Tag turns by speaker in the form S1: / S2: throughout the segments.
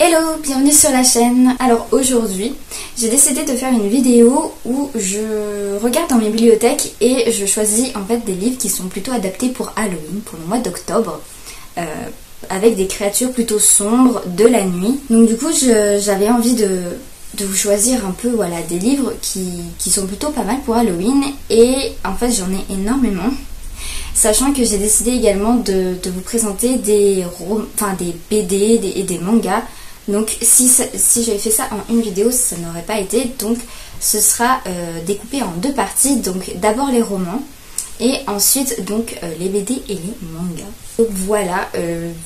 S1: Hello, bienvenue sur la chaîne. Alors aujourd'hui, j'ai décidé de faire une vidéo où je regarde dans mes bibliothèques et je choisis en fait des livres qui sont plutôt adaptés pour Halloween, pour le mois d'octobre, avec des créatures plutôt sombres de la nuit. Donc du coup, j'avais envie de vous choisir un peu voilà, des livres qui sont plutôt pas mal pour Halloween et en fait j'en ai énormément. Sachant que j'ai décidé également de vous présenter des BD et des mangas. Donc si j'avais fait ça en une vidéo, ça n'aurait pas été. Donc ce sera découpé en deux parties. Donc d'abord les romans et ensuite donc les BD et les mangas. Donc voilà,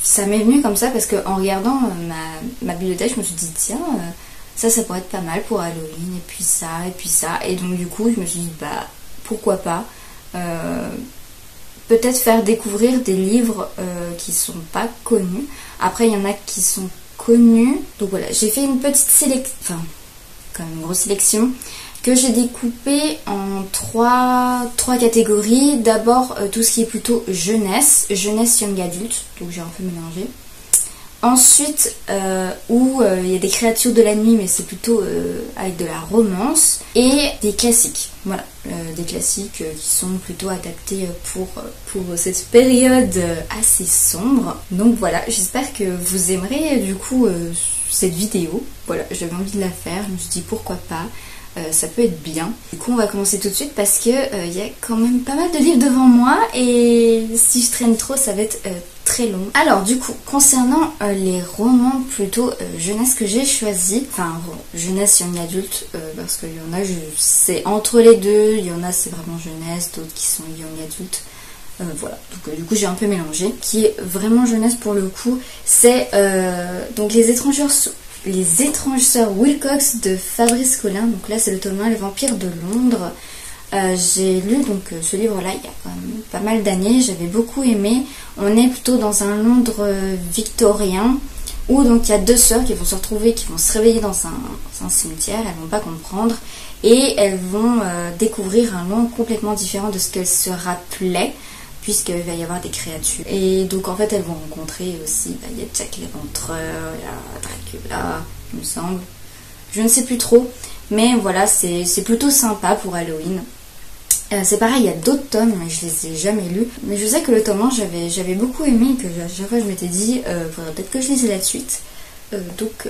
S1: ça m'est venu comme ça parce qu'en regardant ma bibliothèque, je me suis dit tiens, ça pourrait être pas mal pour Halloween. Et puis ça, et puis ça. Et donc du coup je me suis dit bah pourquoi pas. Peut-être faire découvrir des livres qui sont pas connus. Après il y en a qui sont connus. Donc voilà, j'ai fait une petite sélection, enfin quand même une grosse sélection que j'ai découpée en trois catégories. D'abord tout ce qui est plutôt jeunesse young adulte, donc j'ai un peu mélangé. Ensuite où il y a des créatures de la nuit mais c'est plutôt avec de la romance et des classiques. Voilà, des classiques qui sont plutôt adaptés pour cette période assez sombre. Donc voilà, j'espère que vous aimerez du coup cette vidéo. Voilà, j'avais envie de la faire, je me suis dit pourquoi pas. Ça peut être bien. Du coup on va commencer tout de suite parce que il y a quand même pas mal de livres devant moi et si je traîne trop ça va être très long. Alors du coup concernant les romans plutôt jeunesse que j'ai choisi, enfin jeunesse young adulte parce qu'il y en a c'est entre les deux, il y en a c'est vraiment jeunesse, d'autres qui sont young adulte. Voilà, donc du coup j'ai un peu mélangé. Qui est vraiment jeunesse pour le coup, c'est donc Les étranges sœurs Wilcox de Fabrice Collin. Donc là c'est le tome 1, Les vampires de Londres. J'ai lu donc ce livre là il y a quand même pas mal d'années, j'avais beaucoup aimé. On est plutôt dans un Londres victorien où donc il y a deux sœurs qui vont se retrouver, qui vont se réveiller dans un cimetière, elles vont pas comprendre et elles vont découvrir un monde complètement différent de ce qu'elles se rappelaient, puisqu'il va y avoir des créatures. Et donc en fait elles vont rencontrer aussi, il y a Jack l'Éventreur, il y a Dracula, il me semble. Je ne sais plus trop, mais voilà, c'est plutôt sympa pour Halloween. C'est pareil, il y a d'autres tomes, mais je les ai jamais lus. Mais je sais que le tome 1, j'avais beaucoup aimé, et que à chaque fois je m'étais dit, faudrait peut-être que je lise la suite. Donc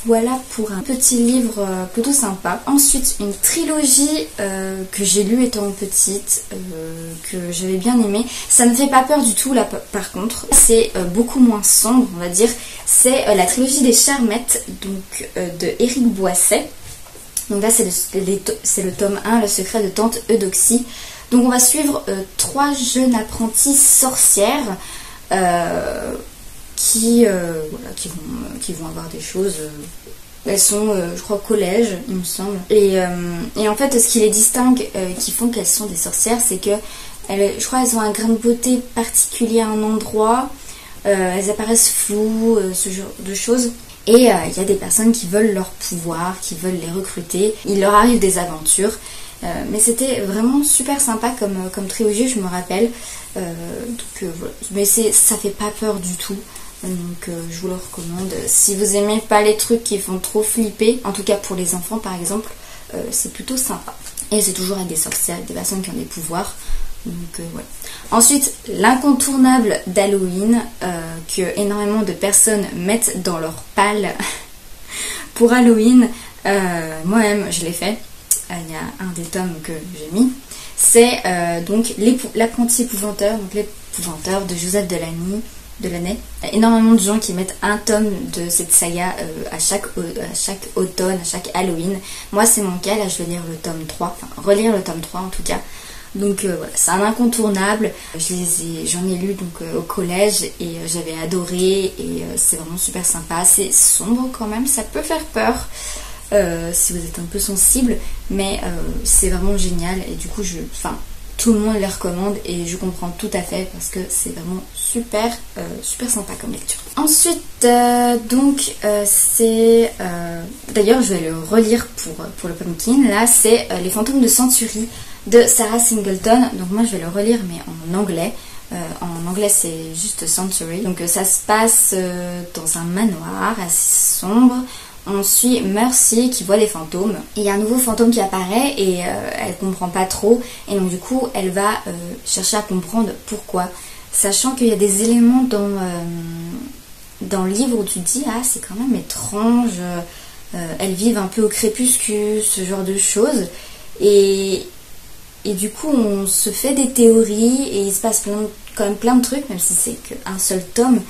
S1: voilà pour un petit livre plutôt sympa. Ensuite, une trilogie que j'ai lue étant petite, que j'avais bien aimé. Ça ne fait pas peur du tout là par contre. C'est beaucoup moins sombre, on va dire. C'est la trilogie des Charmettes, donc de Éric Boisset. Donc là c'est le tome 1, Le secret de Tante Eudoxie. Donc on va suivre trois jeunes apprenties sorcières qui vont avoir des choses. Elles sont, je crois, au collège, il me semble. Et en fait, ce qui les distingue, qui font qu'elles sont des sorcières, c'est que je crois qu'elles ont un grain de beauté particulier à un endroit. Elles apparaissent floues, ce genre de choses. Et il y a des personnes qui veulent leur pouvoir, qui veulent les recruter. Il leur arrive des aventures. Mais c'était vraiment super sympa comme trilogie, je me rappelle. Voilà. Mais ça fait pas peur du tout. Donc je vous le recommande. Si vous aimez pas les trucs qui font trop flipper, en tout cas pour les enfants par exemple, c'est plutôt sympa. Et c'est toujours avec des sorcières, des personnes qui ont des pouvoirs. Donc voilà. Ensuite, l'incontournable d'Halloween que énormément de personnes mettent dans leur palle pour Halloween. Moi-même je l'ai fait. Il y a un des tomes que j'ai mis. C'est donc L'apprenti épouvanteur, donc l'épouvanteur de Joseph Delaney. Il y a énormément de gens qui mettent un tome de cette saga à chaque automne, à chaque Halloween. Moi c'est mon cas, là je vais lire le tome 3, enfin relire le tome 3 en tout cas. Donc voilà, c'est un incontournable. J'en ai lu donc au collège et j'avais adoré et c'est vraiment super sympa. C'est sombre quand même, ça peut faire peur si vous êtes un peu sensible, mais c'est vraiment génial et du coup tout le monde les recommande et je comprends tout à fait parce que c'est vraiment super sympa comme lecture. Ensuite c'est d'ailleurs je vais le relire pour le Pumpkin. Là c'est Les fantômes de Century de Sarah Singleton. Donc moi je vais le relire mais en anglais En anglais c'est juste Sanctuary. Donc ça se passe dans un manoir assez sombre. On suit Mercy qui voit des fantômes. Et il y a un nouveau fantôme qui apparaît et elle comprend pas trop. Et donc du coup elle va chercher à comprendre pourquoi. Sachant qu'il y a des éléments dans le livre où tu te dis ah c'est quand même étrange. Elles vivent un peu au crépuscule, ce genre de choses. Et du coup on se fait des théories et il se passe quand même plein de trucs, même si c'est qu'un seul tome.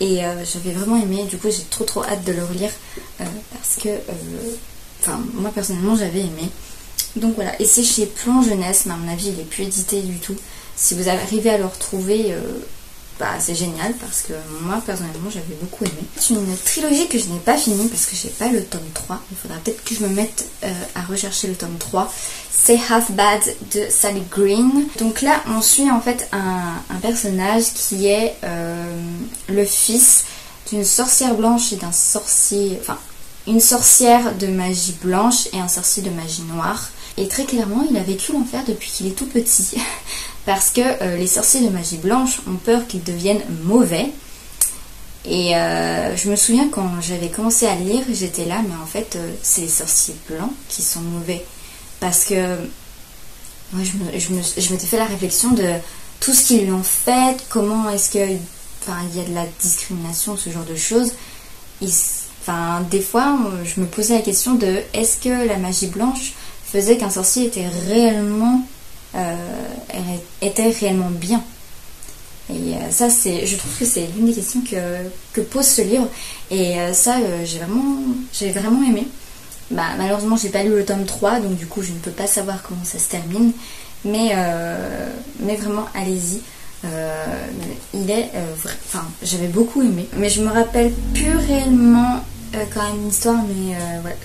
S1: Et j'avais vraiment aimé, du coup j'ai trop hâte de le relire parce que, moi personnellement j'avais aimé. Donc voilà, et c'est chez Plon Jeunesse, mais à mon avis il n'est plus édité du tout. Si vous arrivez à le retrouver, c'est génial parce que moi personnellement j'avais beaucoup aimé. C'est une trilogie que je n'ai pas finie parce que j'ai pas le tome 3. Il faudra peut-être que je me mette à rechercher le tome 3. C'est Half Bad de Sally Green. Donc là on suit en fait un personnage qui est le fils d'une sorcière blanche et d'un sorcier... Enfin, une sorcière de magie blanche et un sorcier de magie noire. Et très clairement il a vécu l'enfer depuis qu'il est tout petit. Parce que les sorciers de magie blanche ont peur qu'ils deviennent mauvais. Et je me souviens quand j'avais commencé à lire, j'étais là, mais en fait, c'est les sorciers blancs qui sont mauvais. Parce que moi, je m'étais fait la réflexion de tout ce qu'ils lui ont fait, comment est-ce que, il y a de la discrimination, ce genre de choses. Des fois, je me posais la question de est-ce que la magie blanche faisait qu'un sorcier était réellement bien. Et ça, je trouve que c'est l'une des questions que pose ce livre. Et ça, j'ai vraiment aimé. Malheureusement, j'ai pas lu le tome 3, donc du coup, je ne peux pas savoir comment ça se termine. Mais vraiment, allez-y. J'avais beaucoup aimé. Mais je me rappelle plus réellement quand même l'histoire. Mais voilà,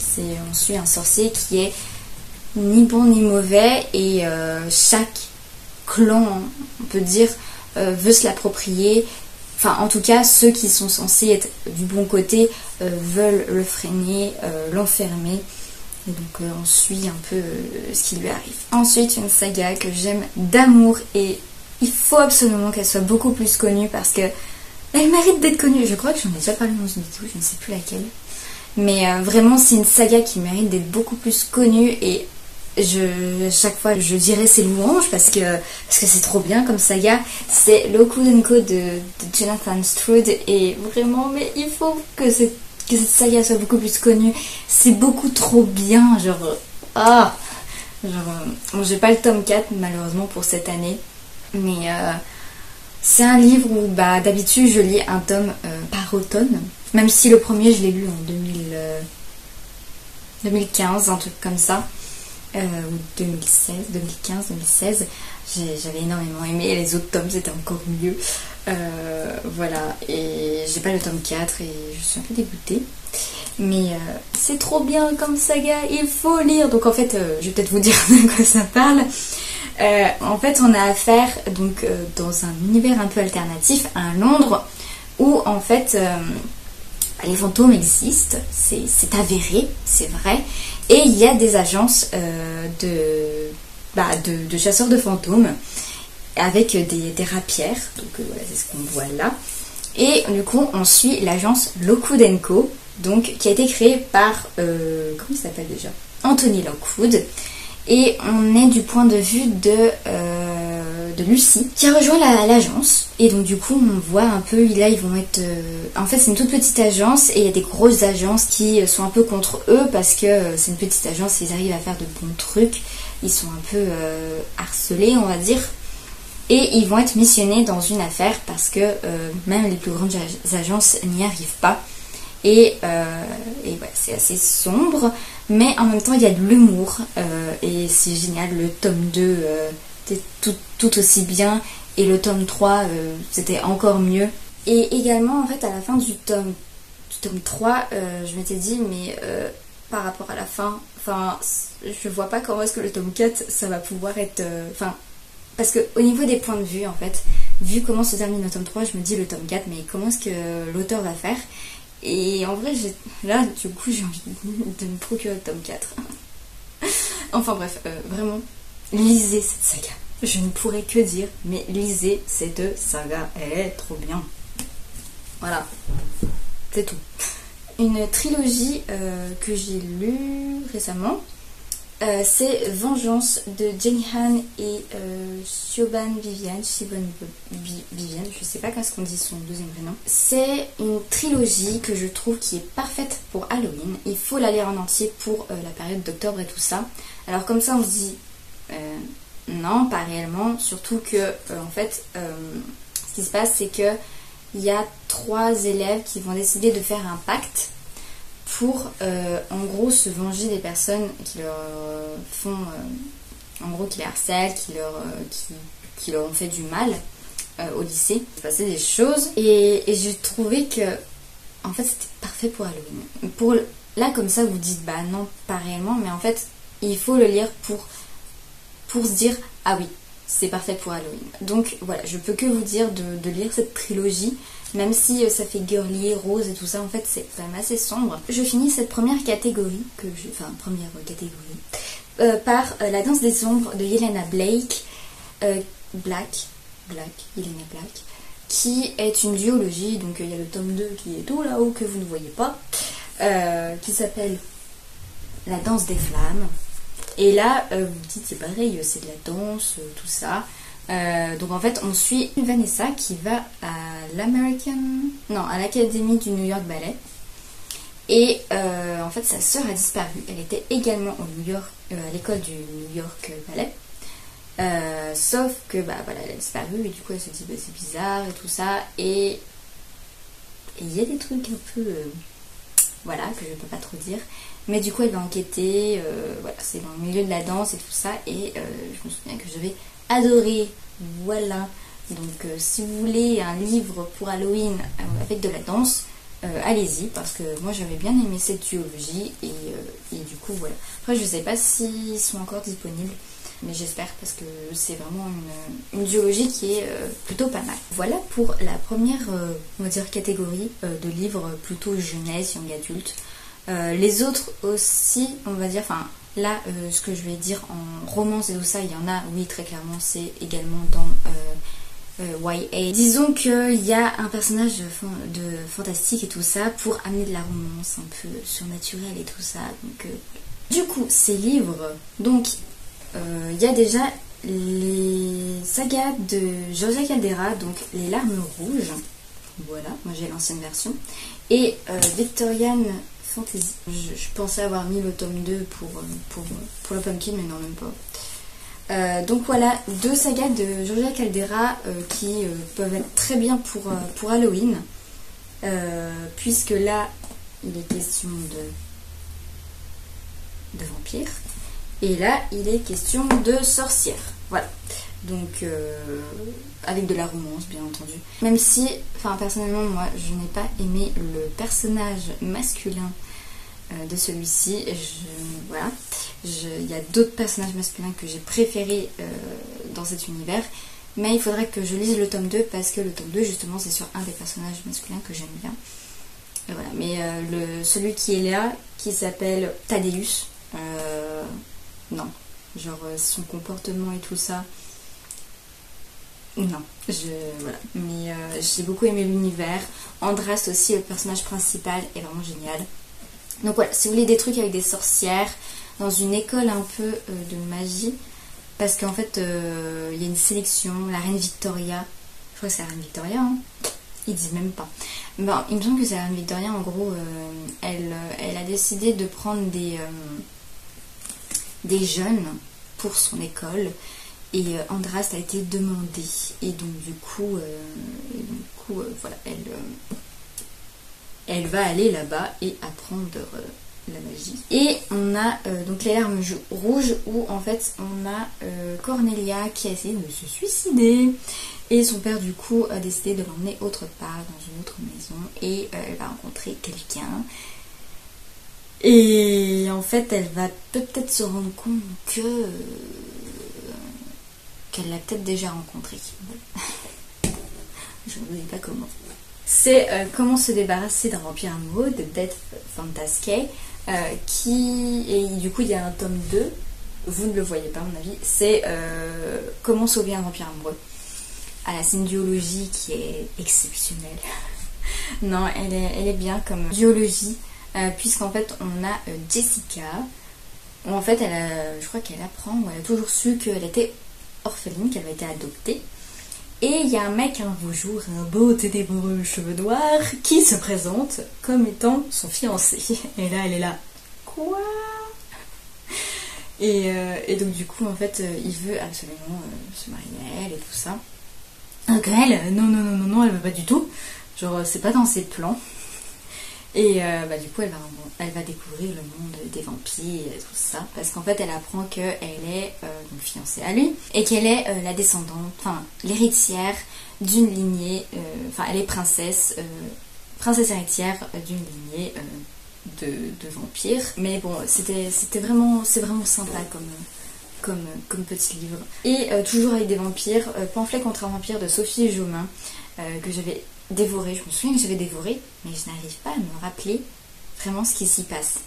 S1: on suit un sorcier qui est ni bon ni mauvais et chaque clan, on peut dire, veut se l'approprier. Enfin, en tout cas, ceux qui sont censés être du bon côté veulent le freiner, l'enfermer. Et donc, on suit un peu ce qui lui arrive. Ensuite, une saga que j'aime d'amour et il faut absolument qu'elle soit beaucoup plus connue parce que elle mérite d'être connue. Je crois que j'en ai déjà parlé dans une vidéo, je ne sais plus laquelle. Mais vraiment, c'est une saga qui mérite d'être beaucoup plus connue et chaque fois je dirais ses louanges parce que c'est trop bien comme saga. C'est Lockwood & Co de Jonathan Stroud et vraiment, mais il faut que cette saga soit beaucoup plus connue. C'est beaucoup trop bien, j'ai pas le tome 4 malheureusement pour cette année, mais c'est un livre où d'habitude je lis un tome par automne, même si le premier je l'ai lu en 2015, un truc comme ça. Ou 2016, j'avais énormément aimé, les autres tomes c'était encore mieux. Voilà, et j'ai pas le tome 4 et je suis un peu dégoûtée. Mais c'est trop bien comme saga, il faut lire. Donc en fait, je vais peut-être vous dire de quoi ça parle. En fait, on a affaire donc dans un univers un peu alternatif à Londres où en fait les fantômes existent, c'est avéré, c'est vrai. Et il y a des agences de chasseurs de fantômes avec des rapières. Donc voilà, c'est ce qu'on voit là. Et du coup, on suit l'agence Lockwood & Co. Donc, qui a été créée par, comment il s'appelle déjà, Anthony Lockwood. Et on est du point de vue de Lucie, qui a rejoint l'agence. Et donc du coup, on voit un peu, là, ils vont être... en fait, c'est une toute petite agence et il y a des grosses agences qui sont un peu contre eux parce que c'est une petite agence, ils arrivent à faire de bons trucs. Ils sont un peu harcelés, on va dire. Et ils vont être missionnés dans une affaire parce que même les plus grandes agences n'y arrivent pas. Et ouais, c'est assez sombre, mais en même temps il y a de l'humour et c'est génial. Le tome 2 était tout aussi bien et le tome 3 c'était encore mieux. Et également en fait à la fin du tome 3 je m'étais dit mais par rapport à la fin, je vois pas comment est-ce que le tome 4 ça va pouvoir être... parce que au niveau des points de vue en fait, vu comment se termine le tome 3, je me dis le tome 4 mais comment est-ce que l'auteur va faire? Et en vrai, là, du coup, j'ai envie de me procurer le tome 4. Enfin bref, vraiment, lisez cette saga. je ne pourrais que dire, mais lisez cette saga, elle est trop bien. Voilà, c'est tout. Une trilogie que j'ai lue récemment, c'est Vengeance de Jenny Han et Siobhan Vivian, je sais pas qu'est-ce qu'on dit son deuxième prénom. C'est une trilogie que je trouve qui est parfaite pour Halloween. Il faut la lire en entier pour la période d'octobre et tout ça. Alors comme ça on se dit non, pas réellement, surtout que en fait ce qui se passe c'est que il y a 3 élèves qui vont décider de faire un pacte pour en gros se venger des personnes qui leur font en gros qui les harcèlent, qui leur ont fait du mal au lycée. Il s'est passé des choses et j'ai trouvé que en fait c'était parfait pour Halloween. Là comme ça vous dites bah non pas réellement, mais en fait il faut le lire pour se dire ah oui c'est parfait pour Halloween. Donc voilà, je peux que vous dire de lire cette trilogie. Même si ça fait girly, rose et tout ça, en fait c'est quand même assez sombre. Je finis cette première catégorie, par La danse des ombres de Yelena Blake, Yelena Black, qui est une duologie, donc il y a le tome 2 qui est tout là-haut que vous ne voyez pas, qui s'appelle La danse des flammes. Et là, vous vous dites c'est pareil, c'est de la danse, tout ça. Donc en fait on suit Vanessa qui va à l'Académie du New York Ballet et en fait sa sœur a disparu. Elle était également à l'école du New York Ballet, sauf que bah voilà elle a disparu et du coup elle se dit bah, c'est bizarre et tout ça et il y a des trucs un peu voilà que je peux pas trop dire, mais du coup elle va enquêter, voilà c'est dans le milieu de la danse et tout ça et je me souviens que j'avais adoré, voilà. Donc si vous voulez un livre pour Halloween avec de la danse, allez-y parce que moi j'avais bien aimé cette duologie et du coup voilà. Après je sais pas s'ils sont encore disponibles, mais j'espère parce que c'est vraiment une duologie qui est plutôt pas mal. Voilà pour la première on va dire catégorie de livres plutôt jeunesse, young adulte. Les autres aussi on va dire, enfin là, ce que je vais dire en romance et tout ça, il y en a, oui, très clairement, c'est également dans YA. Disons qu'il y a un personnage de fantastique et tout ça pour amener de la romance un peu surnaturelle et tout ça. Donc, du coup, ces livres, donc, il y a déjà les sagas de Georgia Caldera, donc Les Larmes Rouges. Voilà, moi j'ai l'ancienne version. Et Victorian Fantasy. Je pensais avoir mis le tome 2 pour le Pumpkin, mais non, même pas. Donc voilà, 2 sagas de Georgia Caldera qui peuvent être très bien pour Halloween, puisque là, il est question de vampires, et là, il est question de sorcières. Voilà. Donc, avec de la romance, bien entendu. Même si, enfin, personnellement, moi, je n'ai pas aimé le personnage masculin de celui-ci. Voilà. Il y a d'autres personnages masculins que j'ai préférés dans cet univers. Mais il faudrait que je lise le tome 2 parce que le tome 2, justement, c'est sur un des personnages masculins que j'aime bien. Et voilà. Mais celui qui est là, qui s'appelle Thaddeus, non. Genre, son comportement et tout ça. Non, voilà. Mais j'ai beaucoup aimé l'univers. Andras aussi, le personnage principal, est vraiment génial. Donc voilà, si vous voulez des trucs avec des sorcières, dans une école un peu de magie, parce qu'en fait, il y a une sélection, la reine Victoria, je crois que c'est la reine Victoria, hein. Ils disent même pas. Bon, il me semble que c'est la reine Victoria, en gros, elle a décidé de prendre des jeunes pour son école. Et Andras a été demandé. Et donc du coup, voilà, elle va aller là-bas et apprendre la magie. Et on a donc Les Larmes Rouges où en fait on a Cornelia qui a essayé de se suicider. Et son père du coup a décidé de l'emmener autre part, dans une autre maison. Et elle va rencontrer quelqu'un. Et en fait elle va peut-être se rendre compte que... qu'elle l'a peut-être déjà rencontré. Je ne sais pas comment. C'est Comment se débarrasser d'un vampire amoureux de Death Fantasque, et du coup il y a un tome 2 vous ne le voyez pas à mon avis, c'est Comment sauver un vampire amoureux. Ah, c'est une duologie qui est exceptionnelle. Non, elle est bien comme duologie, puisqu'en fait on a Jessica, où en fait je crois qu'elle apprend, ou elle a toujours su qu'elle était orpheline, qu'elle avait été adoptée. Et il y a un mec un beau jour, un beau ténébreux cheveux noirs, qui se présente comme étant son fiancé. Et là, elle est là. Quoi? Et donc du coup, en fait, il veut absolument se marier à elle et tout ça. Donc elle, non, elle veut pas du tout. Genre, c'est pas dans ses plans. Et du coup, elle va découvrir le monde des vampires et tout ça. Parce qu'en fait, elle apprend qu'elle est donc fiancée à lui. Et qu'elle est la descendante, enfin, l'héritière d'une lignée. Enfin, elle est princesse héritière d'une lignée de vampires. Mais bon, c'est vraiment sympa comme petit livre. Et toujours avec des vampires, Pamphlet contre un vampire de Sophie Jomain, que j'avais dévoré. Je me souviens que j'avais dévoré, mais je n'arrive pas à me rappeler vraiment ce qui s'y passe.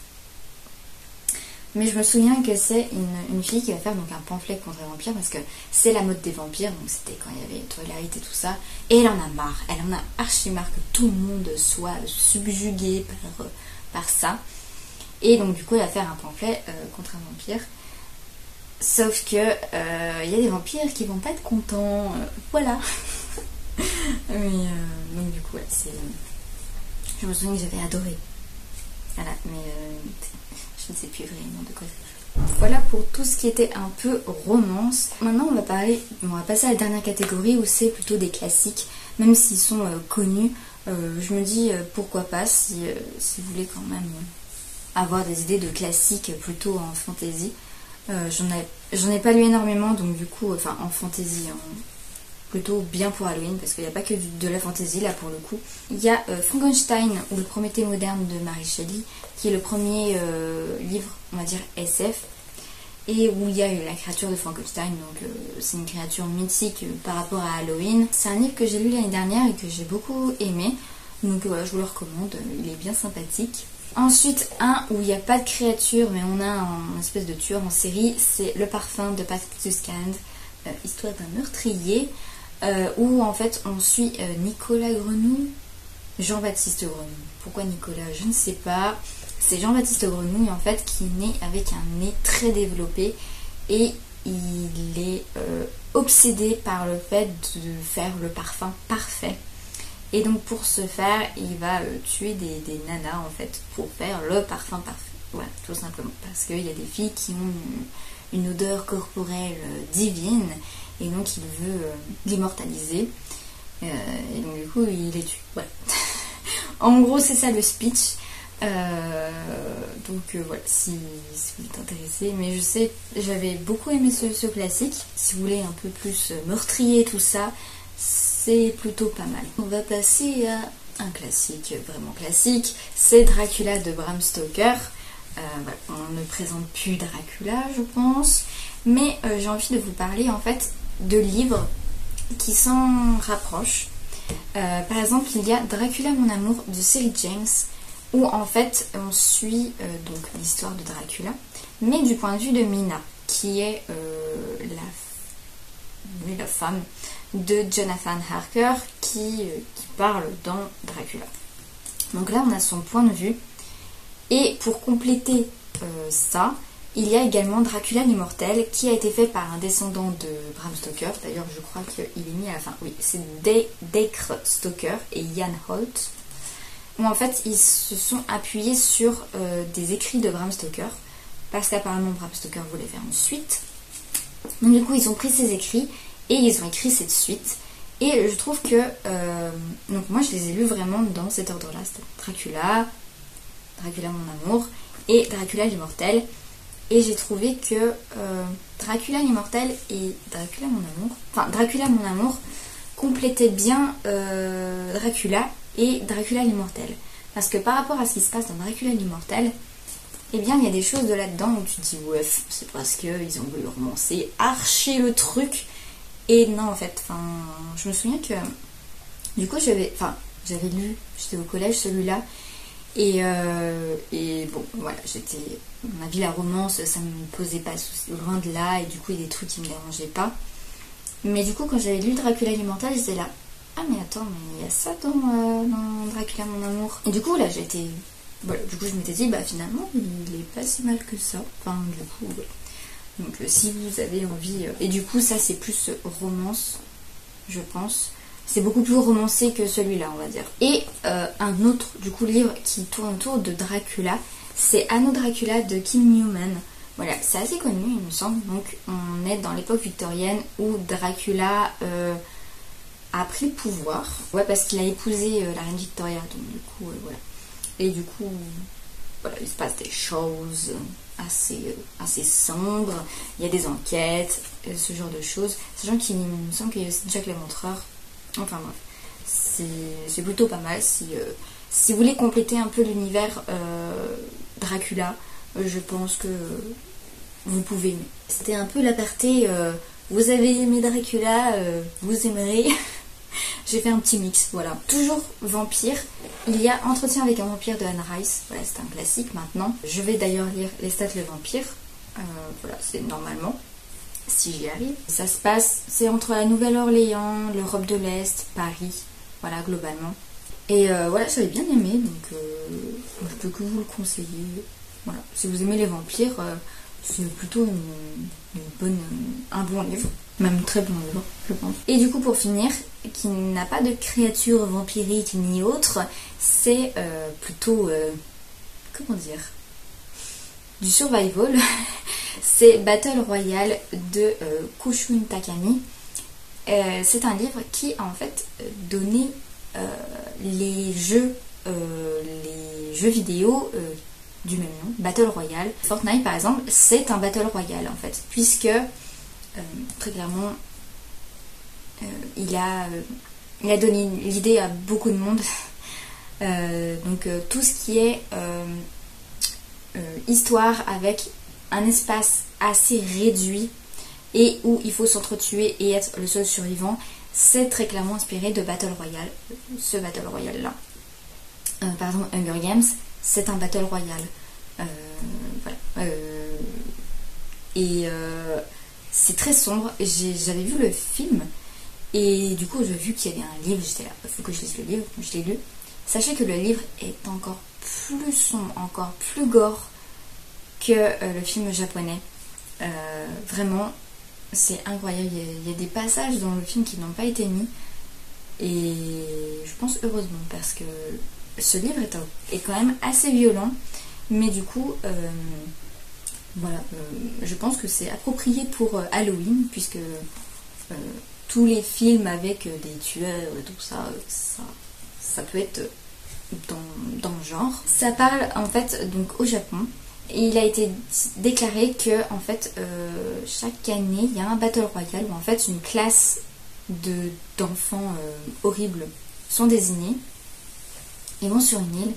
S1: Mais je me souviens que c'est une fille qui va faire donc un pamphlet contre les vampires, parce que c'est la mode des vampires, donc c'était quand il y avait Twilight et tout ça, et elle en a marre, elle en a archi marre que tout le monde soit subjugué par ça, et donc du coup elle va faire un pamphlet contre un vampire. Sauf que y a des vampires qui vont pas être contents, voilà. Mais donc du coup, ouais, je me souviens que j'avais adoré. Voilà, mais je ne sais plus vraiment de quoi ça. Voilà pour tout ce qui était un peu romance. Maintenant, on va passer à la dernière catégorie où c'est plutôt des classiques, même s'ils sont connus. Je me dis pourquoi pas si vous voulez quand même avoir des idées de classiques plutôt en fantasy. J'en ai pas lu énormément, donc du coup, enfin en fantasy, plutôt bien pour Halloween, parce qu'il n'y a pas que de la fantasy là pour le coup. Il y a Frankenstein, ou le Prométhée moderne de Mary Shelley, qui est le premier livre, on va dire SF, et où il y a la créature de Frankenstein, donc c'est une créature mythique par rapport à Halloween. C'est un livre que j'ai lu l'année dernière et que j'ai beaucoup aimé, donc voilà, je vous le recommande, il est bien sympathique. Ensuite, un où il n'y a pas de créature, mais on a un espèce de tueur en série, c'est Le Parfum de Patrick Suskind, histoire d'un meurtrier, où en fait on suit Nicolas Grenouille, Jean-Baptiste Grenouille. Pourquoi Nicolas? Je ne sais pas. C'est Jean-Baptiste Grenouille en fait qui est né avec un nez très développé, et il est obsédé par le fait de faire le parfum parfait. Et donc pour ce faire, il va tuer des nanas en fait pour faire le parfum parfait. Voilà, tout simplement. Parce qu'il y a des filles qui ont une odeur corporelle divine, et donc il veut l'immortaliser. Et donc du coup, il les tue. Voilà. En gros, c'est ça le speech. Voilà, si vous êtes intéressé. Mais je sais, j'avais beaucoup aimé ce classique. Si vous voulez un peu plus meurtrier, tout ça, c'est plutôt pas mal. On va passer à un classique, vraiment classique, c'est Dracula de Bram Stoker. Voilà, on ne présente plus Dracula, je pense, mais j'ai envie de vous parler en fait de livres qui s'en rapprochent. Par exemple, il y a Dracula mon amour de Céline James, où en fait on suit donc l'histoire de Dracula, mais du point de vue de Mina, qui est la femme de Jonathan Harker qui parle dans Dracula. Donc là on a son point de vue, et pour compléter ça, il y a également Dracula l'immortel qui a été fait par un descendant de Bram Stoker. D'ailleurs je crois qu'il est mis à la fin, oui, c'est Dacre Stoker et Ian Holt, où en fait ils se sont appuyés sur des écrits de Bram Stoker, parce qu'apparemment Bram Stoker voulait faire une suite. Donc du coup ils ont pris ces écrits et ils ont écrit cette suite, et je trouve que donc moi je les ai lus vraiment dans cet ordre là, c'était Dracula mon amour et Dracula l'immortel, et j'ai trouvé que Dracula l'immortel et Dracula mon amour complétaient bien Dracula et Dracula l'immortel, parce que par rapport à ce qui se passe dans Dracula l'immortel, eh bien il y a des choses de là-dedans où tu te dis ouais, c'est parce qu'ils ont voulu romancer archi le truc. Et non, en fait, je me souviens que du coup j'avais lu, j'étais au collège celui-là, Et bon, voilà, ma vie, la romance, ça me posait pas de soucis, loin de là, et du coup, il y a des trucs qui me dérangeaient pas. Mais du coup, quand j'avais lu Dracula l'Immortal, j'étais là, ah mais attends, mais il y a ça dans Dracula mon amour. Et du coup, là, voilà, du coup, je m'étais dit, bah finalement, il est pas si mal que ça. Enfin, du coup, ouais. Donc, si vous avez envie... Et du coup, ça, c'est plus romance, je pense. C'est beaucoup plus romancé que celui-là, on va dire. Et un autre, du coup, livre qui tourne autour de Dracula, c'est Anno Dracula de Kim Newman. Voilà, c'est assez connu, il me semble. Donc, on est dans l'époque victorienne où Dracula a pris le pouvoir. Ouais, parce qu'il a épousé la reine Victoria. Donc, du coup, voilà. Et du coup, voilà, il se passe des choses assez sombres. Il y a des enquêtes, ce genre de choses. Sachant qu'il me semble qu'il y a aussi Jack l'Éventreur. Enfin bref, c'est plutôt pas mal. Si vous voulez compléter un peu l'univers Dracula, je pense que vous pouvez aimer. C'était un peu l'aparté, vous avez aimé Dracula, vous aimerez. J'ai fait un petit mix, voilà. Toujours vampire, il y a Entretien avec un vampire de Anne Rice. Voilà, c'est un classique maintenant. Je vais d'ailleurs lire Les Stats le vampire. Voilà, c'est normalement, si j'y arrive. Ça se passe, c'est entre la Nouvelle-Orléans, l'Europe de l'Est, Paris, voilà, globalement. Et voilà, j'avais bien aimé, donc je peux que vous le conseiller. Voilà, si vous aimez les vampires, c'est plutôt un bon livre, même très bon livre, je pense. Et du coup, pour finir, qui n'a pas de créatures vampiriques ni autres, c'est plutôt, comment dire, du survival. C'est Battle Royale de Kushun Takami. C'est un livre qui a en fait donné les jeux vidéo du même nom, Battle Royale. Fortnite par exemple, c'est un Battle Royale en fait, puisque très clairement il a donné l'idée à beaucoup de monde. Donc tout ce qui est histoire avec un espace assez réduit et où il faut s'entretuer et être le seul survivant, c'est très clairement inspiré de Battle Royale. Ce Battle Royale là, par exemple Hunger Games, c'est un Battle Royale. Voilà. Et c'est très sombre. J'avais vu le film et du coup j'ai vu qu'il y avait un livre, j'étais là, il faut que je lise le livre, je l'ai lu. Sachez que le livre est encore plus sombre, encore plus gore que le film japonais. Vraiment, c'est incroyable. Il y a des passages dans le film qui n'ont pas été mis. Et je pense heureusement, parce que ce livre est quand même assez violent. Mais du coup, voilà, je pense que c'est approprié pour Halloween, puisque tous les films avec des tueurs et tout ça, ça peut être dans le genre. Ça parle en fait donc au Japon. Et il a été déclaré que en fait chaque année il y a un Battle Royale où en fait une classe d'enfants horribles sont désignés. Ils vont sur une île,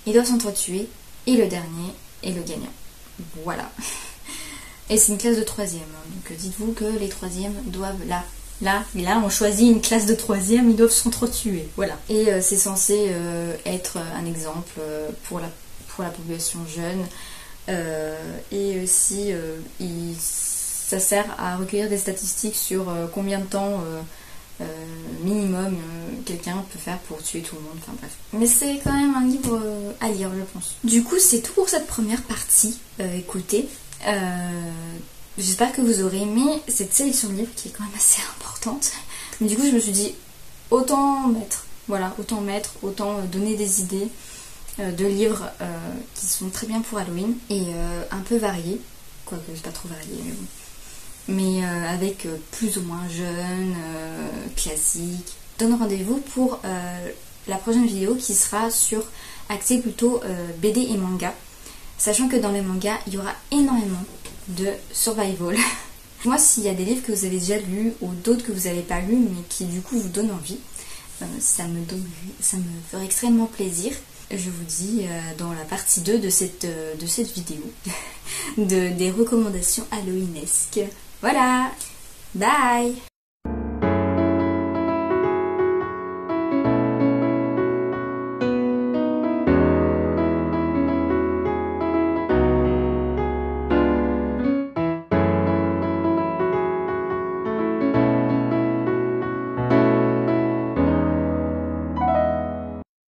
S1: ils doivent s'entretuer et le dernier est le gagnant. Voilà. Et c'est une classe de 3e. Donc dites-vous que les 3e doivent là, on choisit une classe de 3e, ils doivent s'entretuer. Voilà. Et c'est censé être un exemple pour la population jeune. Et aussi ça sert à recueillir des statistiques sur combien de temps minimum quelqu'un peut faire pour tuer tout le monde, enfin bref. Mais c'est quand même un livre à lire, je pense. Du coup, c'est tout pour cette première partie. Écoutez, j'espère que vous aurez aimé cette sélection de livres qui est quand même assez importante. Mais du coup, je me suis dit, autant mettre, autant donner des idées de livres qui sont très bien pour Halloween et un peu variés, quoique c'est pas trop varié, mais bon. Mais avec plus ou moins jeunes, classiques. Je donne rendez-vous pour la prochaine vidéo qui sera axée plutôt BD et manga. Sachant que dans les mangas, il y aura énormément de survival. Moi, s'il y a des livres que vous avez déjà lus ou d'autres que vous n'avez pas lus mais qui du coup vous donnent envie, ça me ferait extrêmement plaisir. Je vous dis dans la partie 2 de cette vidéo des recommandations halloweenesques. Voilà, bye!